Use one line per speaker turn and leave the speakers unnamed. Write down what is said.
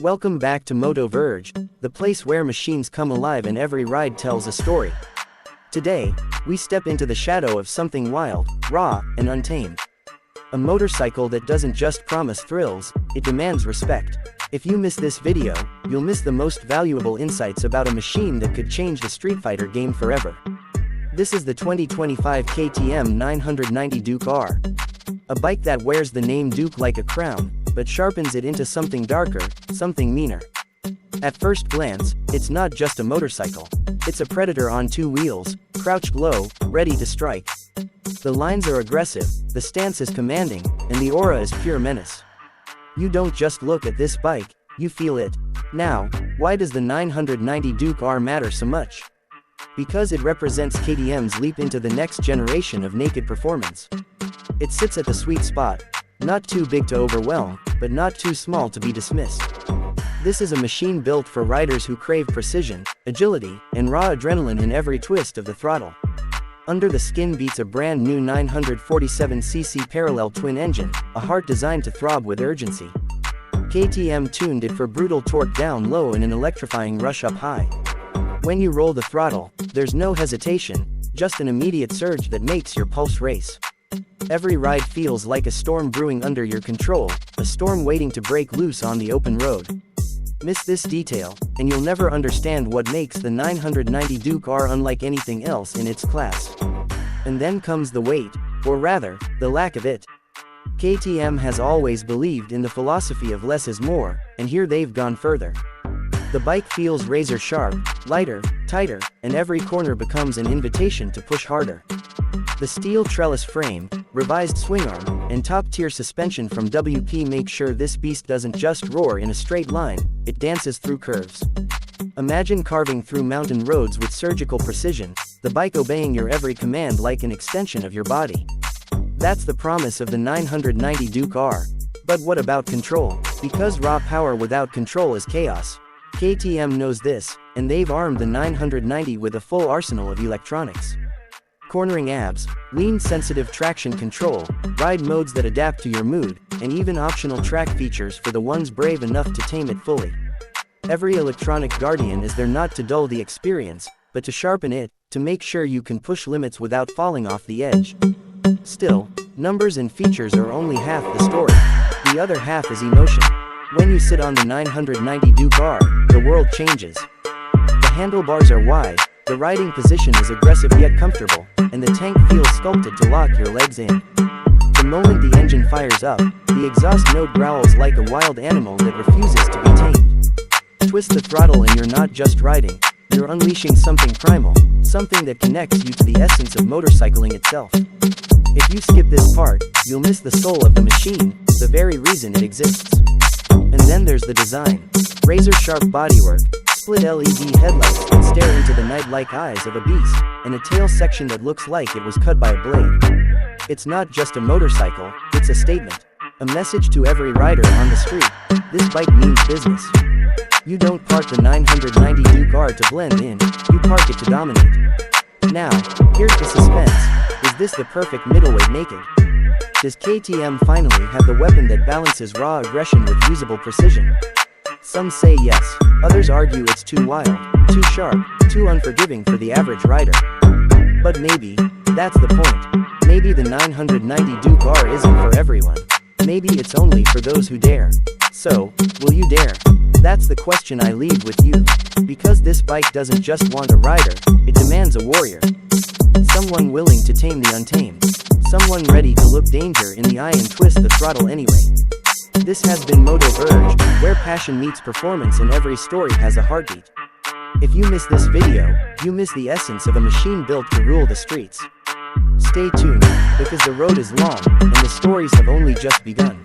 Welcome back to MotoVerge, the place where machines come alive and every ride tells a story. Today, we step into the shadow of something wild, raw, and untamed. A motorcycle that doesn't just promise thrills, it demands respect. If you miss this video, you'll miss the most valuable insights about a machine that could change the Street Fighter game forever. This is the 2025 KTM 990 Duke R. A bike that wears the name Duke like a crown, but sharpens it into something darker, something meaner. At first glance, it's not just a motorcycle. It's a predator on two wheels, crouched low, ready to strike. The lines are aggressive, the stance is commanding, and the aura is pure menace. You don't just look at this bike, you feel it. Now, why does the 990 Duke R matter so much? Because it represents KTM's leap into the next generation of naked performance. It sits at the sweet spot, not too big to overwhelm, but not too small to be dismissed. This is a machine built for riders who crave precision, agility, and raw adrenaline in every twist of the throttle. Under the skin beats a brand new 947cc parallel twin engine, a heart designed to throb with urgency. KTM tuned it for brutal torque down low and an electrifying rush up high. When you roll the throttle, there's no hesitation, just an immediate surge that makes your pulse race. Every ride feels like a storm brewing under your control, a storm waiting to break loose on the open road. Miss this detail, and you'll never understand what makes the 990 Duke R unlike anything else in its class. And then comes the weight, or rather, the lack of it. KTM has always believed in the philosophy of less is more, and here they've gone further. The bike feels razor sharp, lighter, tighter, and every corner becomes an invitation to push harder. The steel trellis frame, revised swing arm, and top-tier suspension from WP make sure this beast doesn't just roar in a straight line, it dances through curves. Imagine carving through mountain roads with surgical precision, the bike obeying your every command like an extension of your body. That's the promise of the 990 Duke R. But what about control? Because raw power without control is chaos. KTM knows this, and they've armed the 990 with a full arsenal of electronics. Cornering abs, lean-sensitive traction control, ride modes that adapt to your mood, and even optional track features for the ones brave enough to tame it fully. Every electronic guardian is there not to dull the experience, but to sharpen it, to make sure you can push limits without falling off the edge. Still, numbers and features are only half the story. The other half is emotion. When you sit on the 990 Duke R, the world changes. The handlebars are wide, the riding position is aggressive yet comfortable, and the tank feels sculpted to lock your legs in. The moment the engine fires up, the exhaust note growls like a wild animal that refuses to be tamed. Twist the throttle and you're not just riding, you're unleashing something primal, something that connects you to the essence of motorcycling itself. If you skip this part, you'll miss the soul of the machine, the very reason it exists. And then there's the design. Razor-sharp bodywork, split LED headlights that stare into the night-like eyes of a beast, and a tail section that looks like it was cut by a blade. It's not just a motorcycle, it's a statement. A message to every rider on the street. This bike means business. You don't park the 990 Duke R to blend in, you park it to dominate. Now, here's the suspense. Is this the perfect middleweight naked? Does KTM finally have the weapon that balances raw aggression with usable precision? Some say yes, others argue it's too wild, too sharp, too unforgiving for the average rider. But maybe, that's the point. Maybe the 990 Duke R isn't for everyone. Maybe it's only for those who dare. So, will you dare? That's the question I leave with you. Because this bike doesn't just want a rider, it demands a warrior. Someone willing to tame the untamed. Someone ready to look danger in the eye and twist the throttle anyway. This has been MotoVerge, where passion meets performance and every story has a heartbeat. If you miss this video, you miss the essence of a machine built to rule the streets. Stay tuned, because the road is long, and the stories have only just begun.